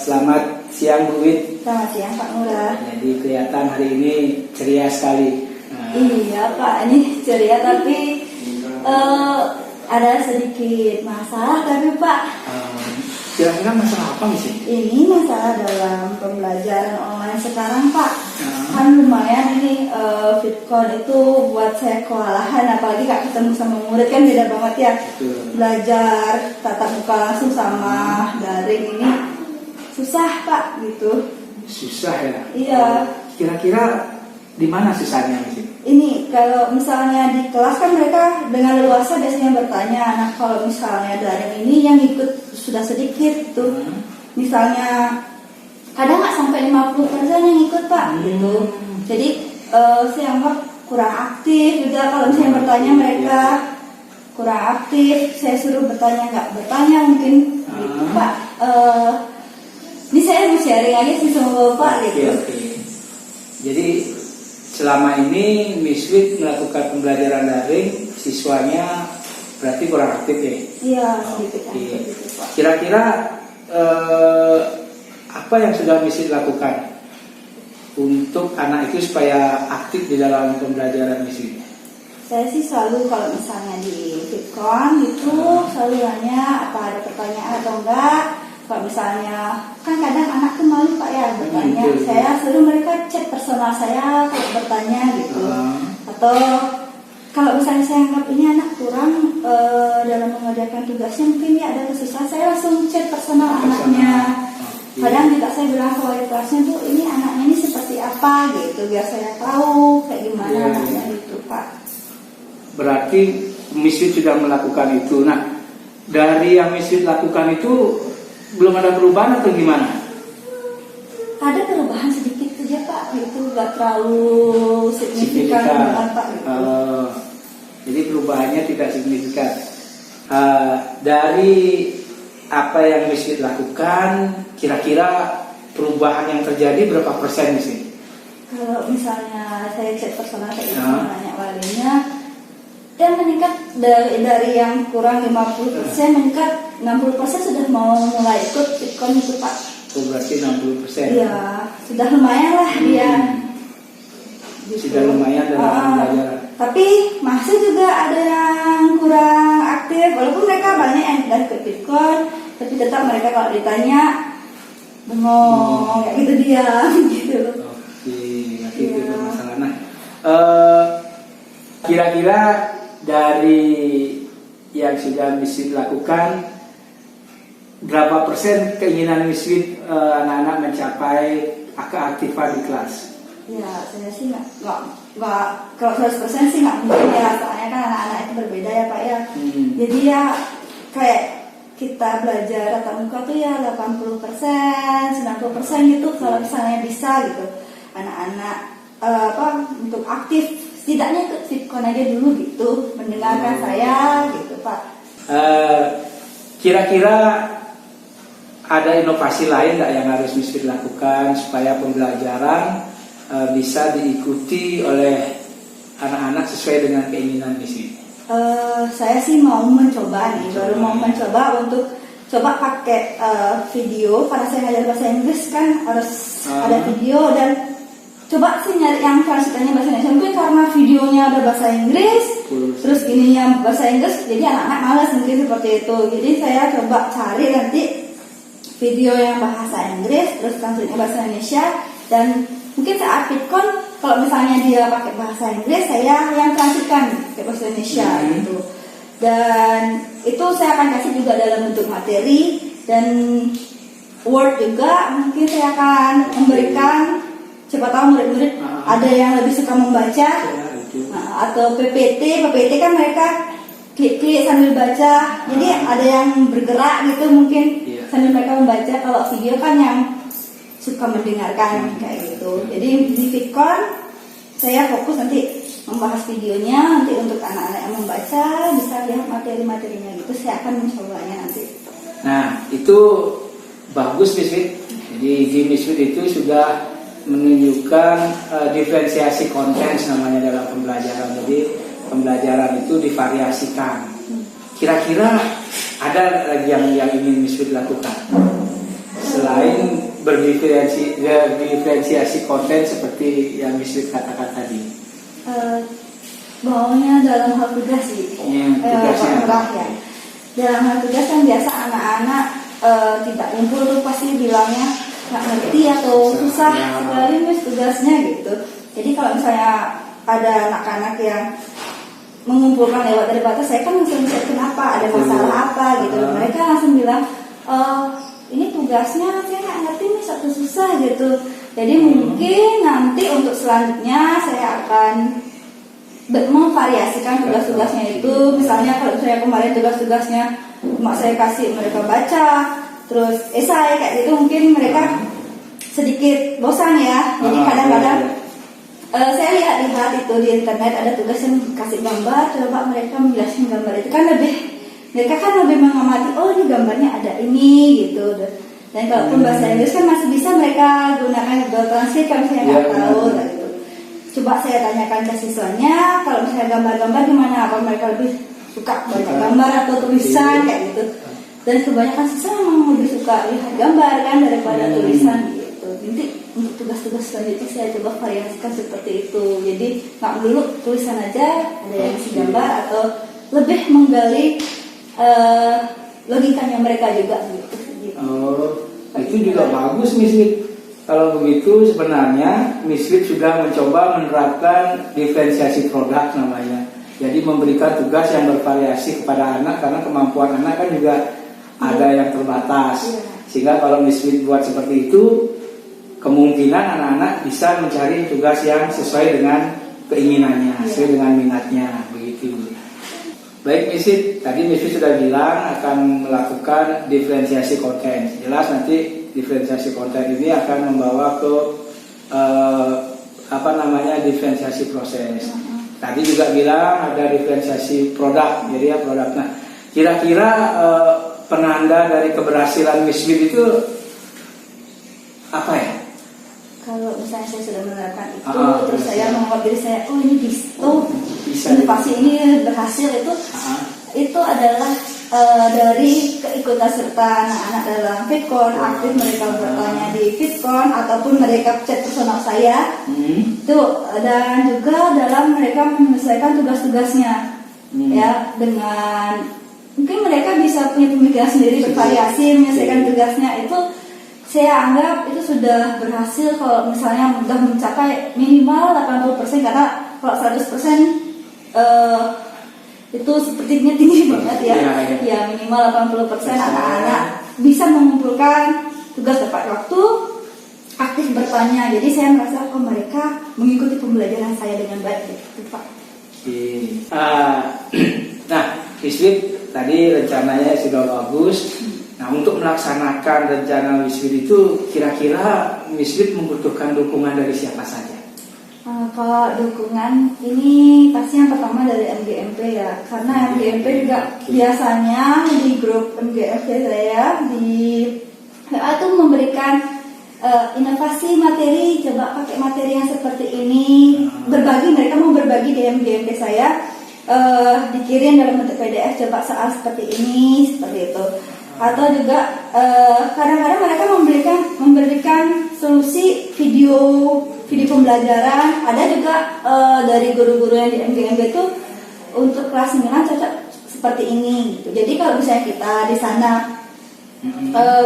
Selamat siang Bu Wid. Selamat siang Pak Ngurah. Jadi kelihatan hari ini ceria sekali. Iya Pak, ini ceria tapi ada sedikit masalah tapi Pak. Kira-kira masalah apa sih? Ini masalah dalam pembelajaran online sekarang Pak. Kan lumayan ini Fitcon itu buat saya kewalahan, apalagi Kak ketemu sama murid kan beda banget ya. Betul. Belajar tatap muka langsung sama daring ini susah Pak gitu. Susah ya? Iya. Kira-kira di mana susahnya sih? Ini kalau misalnya di kelas kan mereka dengan leluasa biasanya bertanya. Nah kalau misalnya daring ini yang ikut sudah sedikit tuh. Misalnya kadang nggak sampai 50% yang ikut Pak gitu. Jadi saya anggap kurang aktif juga kalau misalnya bertanya mereka kurang aktif. Saya suruh bertanya nggak bertanya mungkin gitu Pak. Ini saya mau sharing aja sih sama Bapak gitu. Oke. Jadi selama ini Miss Wid melakukan pembelajaran daring, siswanya berarti kurang aktif ya? Iya, sedikit Oke. gitu Pak. Kira-kira apa yang sudah Miss Wid lakukan untuk anak itu supaya aktif di dalam pembelajaran Miss Wid? Saya sih selalu kalau misalnya di Fitcon itu selalu nanya apa ada pertanyaan atau enggak. Kalau misalnya kan kadang anak tuh malu Pak ya bertanya. Saya suruh mereka chat personal saya kalau bertanya gitu. Atau kalau misalnya saya anggap ini anak kurang dalam mengerjakan tugasnya, mungkin dia ada kesusahan, saya langsung chat personal anaknya. Kadang juga saya bilang ke wali kelasnya tuh ini anaknya ini seperti apa gitu, biar saya tahu kayak gimana anaknya gitu Pak. Berarti Miss Wid sudah melakukan itu. Nah, dari yang Miss Wid lakukan itu belum ada perubahan atau gimana? Ada perubahan sedikit saja Pak, itu nggak terlalu signifikan banget Pak. Gitu. Jadi perubahannya tidak signifikan. Dari apa yang Miss Wid lakukan, kira-kira perubahan yang terjadi berapa persen sih? Kalau misalnya saya chat personal kayak gitu nanya walinya, dan meningkat dari yang kurang 50% meningkat 60% sudah mau mulai ikut Fitcon itu Pak. Oh, berarti 60%. Iya, sudah lumayan lah dia. Gitu. Sudah lumayan dalam pembelajaran. Tapi masih juga ada yang kurang aktif, walaupun mereka banyak yang sudah ikut Fitcon, tapi tetap mereka kalau ditanya bengong, kayak gitu diam gitu. Oke, berarti itu masalah. Nah, kira-kira dari yang sudah Miss Wid lakukan, berapa persen keinginan Miss Wid anak-anak mencapai keaktifan di kelas? Ya, saya sih nggak kalau 100% sih nggak mungkin ya, soalnya kan anak-anak itu berbeda ya Pak ya. Jadi ya kayak kita belajar tatap muka tuh ya 80%, 90% gitu kalau misalnya bisa gitu anak-anak untuk aktif. Setidaknya ikut Fitcon aja dulu gitu, mendengarkan saya gitu Pak. Kira-kira ada inovasi lain nggak yang harus Miss Wid lakukan supaya pembelajaran bisa diikuti oleh anak-anak sesuai dengan keinginan Miss Wid? Saya sih mau mencoba nih, baru mau mencoba untuk coba pakai video. Karena saya ngajar bahasa Inggris kan harus ada video, dan coba sih nyari yang translatannya bahasa Indonesia. Mungkin karena videonya ada bahasa Inggris, terus ininya bahasa Inggris, jadi anak-anak malas mungkin seperti itu. Jadi saya coba cari nanti video yang bahasa Inggris, terus translatannya bahasa Indonesia. Dan mungkin saat Fitcon, kalau misalnya dia pakai bahasa Inggris, saya yang translitkan ke bahasa Indonesia gitu. Dan itu saya akan kasih juga dalam bentuk materi dan Word juga. Mungkin saya akan memberikan, siapa tahu murid-murid ada yang lebih suka membaca, atau PPT kan mereka klik-klik sambil baca, jadi ada yang bergerak gitu mungkin sambil mereka membaca. Kalau video kan yang suka mendengarkan kayak gitu. Jadi di Fitcon saya fokus nanti membahas videonya, nanti untuk anak-anak yang membaca bisa lihat materi-materinya gitu. Saya akan mencobanya nanti. Nah, itu bagus Miss Wid. Jadi di Miss Wid itu sudah menunjukkan diferensiasi konten namanya dalam pembelajaran. Jadi pembelajaran itu divariasikan. Kira-kira ada lagi yang ingin Miss Wid lakukan berdiferensiasi konten seperti yang Miss katakan tadi? Maunya dalam hal tugas sih, tugasnya. Ya. Dalam hal tugas kan biasa anak-anak tidak kumpul tuh pasti bilangnya nggak ngerti atau susah sekali Miss tugasnya gitu. Jadi kalau misalnya ada anak-anak yang mengumpulkan lewat dari batas, saya kan langsung cek kenapa, ada masalah apa gitu. Mereka langsung bilang, ini tugasnya saya nggak ngerti Miss atau susah gitu. Jadi mungkin nanti untuk selanjutnya saya akan memvariasikan tugas-tugasnya itu. Misalnya kalau saya kemarin tugas-tugasnya cuma saya kasih mereka baca terus esai kayak gitu, mungkin mereka sedikit bosan ya. Jadi kadang-kadang saya lihat-lihat itu di internet ada tugas yang kasih gambar, coba mereka menjelaskan gambar itu kan mereka kan lebih mengamati, oh ini gambarnya ada ini gitu. Dan kalaupun bahasa Inggris kan masih bisa mereka gunakan Google Translate kalau saya nggak tahu gitu. Coba saya tanyakan ke siswanya, kalau misalnya gambar-gambar gimana? Apa mereka lebih suka baca gambar atau tulisan kayak gitu? Dan kebanyakan siswa memang lebih suka lihat gambar kan daripada tulisan gitu. Jadi untuk tugas-tugas selanjutnya saya coba variasikan seperti itu. Jadi nggak melulu tulisan aja, ada yang isi gambar atau lebih menggali logikanya mereka juga gitu. Oh, itu juga bagus Miss. Kalau begitu sebenarnya Miss sudah mencoba menerapkan diferensiasi produk namanya. Jadi memberikan tugas yang bervariasi kepada anak karena kemampuan anak kan juga ada yang terbatas. Sehingga kalau Miss buat seperti itu, kemungkinan anak-anak bisa mencari tugas yang sesuai dengan keinginannya, sesuai dengan minatnya, begitu. Baik Miss, tadi Miss sudah bilang akan melakukan diferensiasi konten. Jelas nanti diferensiasi konten ini akan membawa ke diferensiasi proses. Tadi juga bilang ada diferensiasi produk, jadi ya produk. Nah, kira-kira penanda dari keberhasilan Miss itu apa ya? Kalau misalnya saya sudah menerapkan itu, terus saya menganggap diri saya, oh ini bisa inovasi ini berhasil itu adalah dari keikutsertaan anak-anak dalam Fitcon, aktif mereka bertanya di Fitcon ataupun mereka chat personal saya, itu dan juga dalam mereka menyelesaikan tugas-tugasnya, ya dengan mungkin mereka bisa punya pemikiran sendiri bervariasi menyelesaikan tugasnya itu. Saya anggap itu sudah berhasil kalau misalnya sudah mencapai minimal 80%, karena kalau 100% itu sepertinya tinggi banget ya. Ya minimal 80% anak-anak bisa mengumpulkan tugas tepat waktu, aktif bertanya. Jadi saya merasa mereka mengikuti pembelajaran saya dengan baik gitu, Pak. Nah, Wiswit tadi rencananya sudah bagus. Nah, untuk melaksanakan rencana Wiswit itu kira-kira Wiswit membutuhkan dukungan dari siapa saja? Kalau dukungan ini pasti yang pertama dari MGMP ya, karena MGMP juga biasanya di grup MGMP saya di WA tuh memberikan inovasi materi, coba pakai materi yang seperti ini, berbagi, mereka mau berbagi di MGMP saya, dikirim dalam bentuk PDF, coba soal seperti ini, seperti itu. Atau juga kadang-kadang mereka memberikan solusi video pembelajaran. Ada juga dari guru-guru yang di MGMB itu untuk kelas 9 cocok seperti ini gitu. Jadi kalau misalnya kita di sana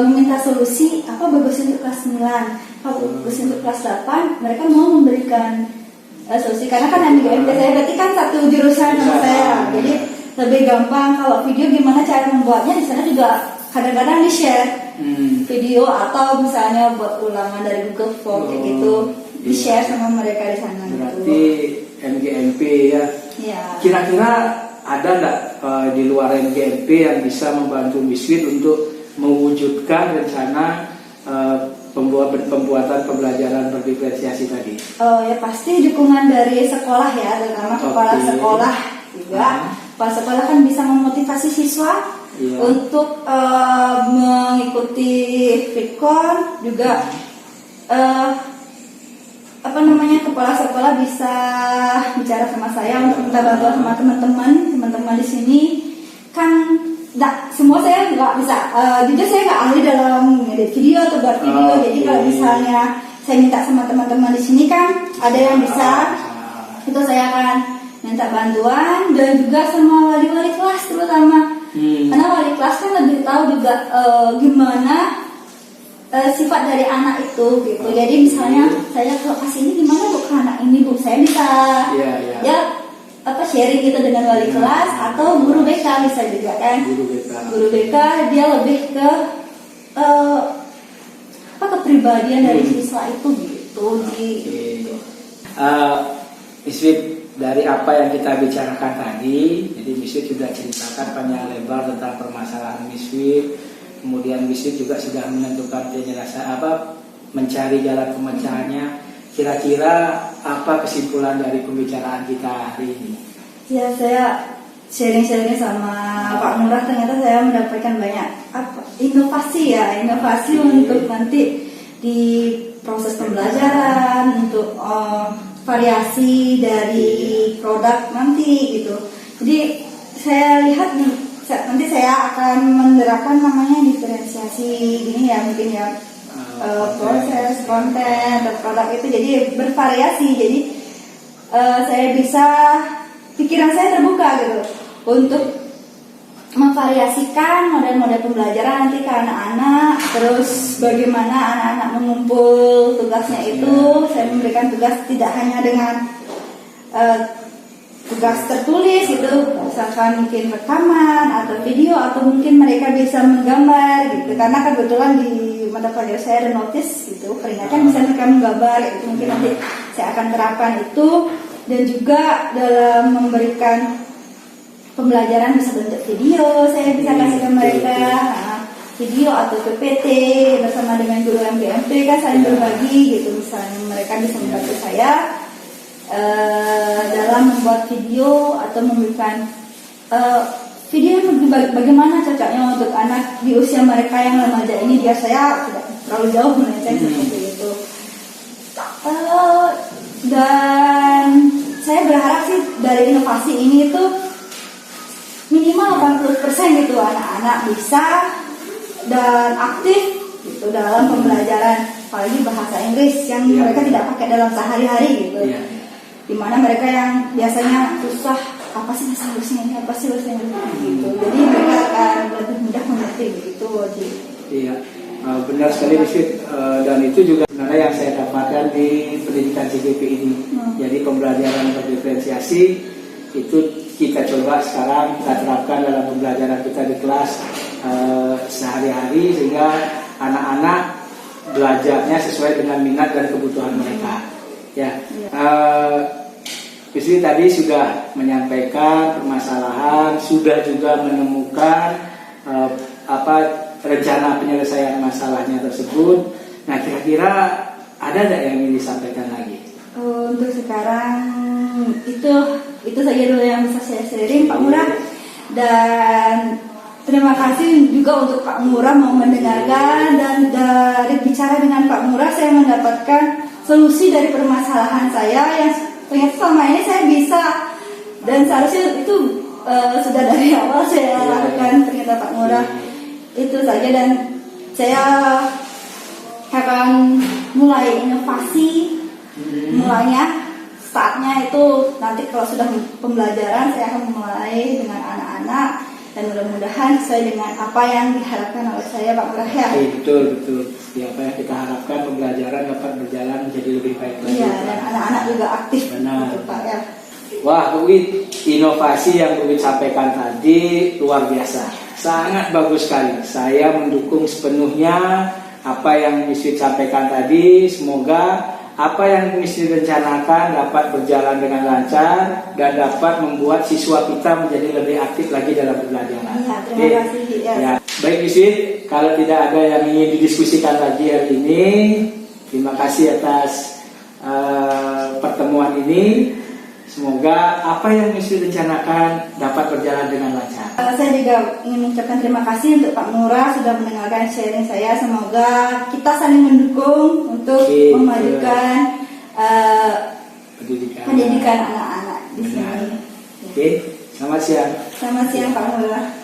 meminta solusi apa bagus untuk kelas 9, apa bagus untuk kelas 8, mereka mau memberikan solusi karena kan MGMB saya berarti kan satu jurusan sama saya. Jadi lebih gampang kalau video gimana cara membuatnya, di sana juga kadang-kadang di-share video atau misalnya buat ulangan dari Google Form kayak gitu, di-share sama mereka di sana. Berarti MGMP ya. Kira-kira ada nggak di luar MGMP yang bisa membantu Wiswit untuk mewujudkan rencana pembuatan pembelajaran berdiferensiasi tadi? Ya pasti dukungan dari sekolah ya, terutama kepala sekolah juga. Kepala sekolah kan bisa memotivasi siswa untuk mengikuti Fitcon juga. Kepala sekolah bisa bicara sama saya untuk minta bantuan sama teman-teman di sini kan semua saya nggak bisa, juga saya nggak ahli dalam edit video atau buat video. Jadi kalau misalnya saya minta sama teman-teman di sini kan ada yang bisa, itu saya akan minta bantuan, dan juga sama wali-wali kelas terutama. Karena wali kelas kan lebih tahu juga gimana sifat dari anak itu gitu. Jadi misalnya saya kalau kasih ini gimana bu ke anak ini bu, saya bisa ya sharing gitu dengan wali kelas atau guru BK bisa juga kan. Guru BK dia lebih ke kepribadian dari siswa itu gitu. Miswit, dari apa yang kita bicarakan tadi, jadi Miswit sudah ceritakan panjang lebar tentang permasalahan Miswit. Kemudian Miswit juga sudah menentukan penyelesaian mencari jalan pemecahannya. Kira-kira apa kesimpulan dari pembicaraan kita hari ini? Ya, saya sharing-sharing sama Pak Ngurah, ternyata saya mendapatkan banyak inovasi untuk nanti di proses pembelajaran, untuk variasi dari produk nanti gitu. Jadi saya lihat nih, nanti saya akan menerapkan namanya diferensiasi gini ya, mungkin ya, proses, konten, dan produk itu jadi bervariasi. Jadi saya bisa, pikiran saya terbuka gitu untuk memvariasikan model-model pembelajaran nanti ke anak-anak. Terus bagaimana anak-anak mengumpul tugasnya itu, saya memberikan tugas tidak hanya dengan tugas tertulis itu, misalkan mungkin rekaman atau video, atau mungkin mereka bisa menggambar gitu. Karena kebetulan di mata pelajaran saya ada notice gitu, peringatan bisa mereka menggambar gitu. Mungkin nanti saya akan terapkan itu. Dan juga dalam memberikan pembelajaran bisa bentuk video, saya bisa kasih ke mereka video atau PPT bersama dengan guru MBMP kan, saling berbagi gitu. Misalnya mereka bisa membantu saya dalam membuat video atau memberikan video yang bagaimana cocoknya untuk anak di usia mereka yang remaja ini, biar saya tidak terlalu jauh melenceng seperti itu. Dan saya berharap sih dari inovasi ini itu minimal 80% gitu anak-anak bisa dan aktif gitu dalam pembelajaran, apalagi bahasa Inggris yang mereka tidak pakai dalam sehari-hari gitu. Dimana mereka yang biasanya susah, apa sih bahasa Inggrisnya ini, apa sih bahasa Inggrisnya gitu. Jadi mereka akan lebih mudah mengerti begitu. Iya, benar sekali Miswit, dan itu juga sebenarnya yang saya dapatkan di pendidikan CGP ini. Jadi pembelajaran berdiferensiasi itu kita coba sekarang kita terapkan dalam pembelajaran kita di kelas sehari-hari, sehingga anak-anak belajarnya sesuai dengan minat dan kebutuhan mereka. Ya, Miswit tadi sudah menyampaikan permasalahan, sudah juga menemukan rencana penyelesaian masalahnya tersebut. Nah, kira-kira ada nggak yang ingin disampaikan lagi? Untuk sekarang itu saja dulu yang bisa saya sharing, Pak Ngurah. Dan terima kasih juga untuk Pak Ngurah mau mendengarkan, dan dari bicara dengan Pak Ngurah saya mendapatkan solusi dari permasalahan saya yang ternyata selama ini saya bisa, dan seharusnya itu sudah dari awal saya lakukan. Ternyata Pak Ngurah itu saja, dan saya akan mulai inovasi. Mulainya saatnya itu nanti kalau sudah pembelajaran, saya akan mulai dengan anak-anak, dan mudah-mudahan sesuai dengan apa yang diharapkan oleh saya, Pak Ngurah ya. Betul. Apa yang kita harapkan, pembelajaran dapat berjalan menjadi lebih baik lagi. Iya, dan anak-anak juga aktif. Benar. Gitu, Pak ya. Wah, Bu Wit, inovasi yang Bu Wit sampaikan tadi luar biasa, sangat bagus sekali. Saya mendukung sepenuhnya apa yang Miss Wit sampaikan tadi. Semoga apa yang Miss Wit rencanakan dapat berjalan dengan lancar dan dapat membuat siswa kita menjadi lebih aktif lagi dalam pembelajaran. Ya, terima kasih. Ya. Baik Miss Wit, kalau tidak ada yang ingin didiskusikan lagi hari ini, terima kasih atas pertemuan ini. Semoga apa yang Miss Wit rencanakan dapat berjalan dengan lancar. Saya juga ingin mengucapkan terima kasih untuk Pak Ngurah sudah mendengarkan sharing saya. Semoga kita saling mendukung untuk memajukan pendidikan anak-anak di sini. Oke, selamat siang. Selamat siang Pak Ngurah.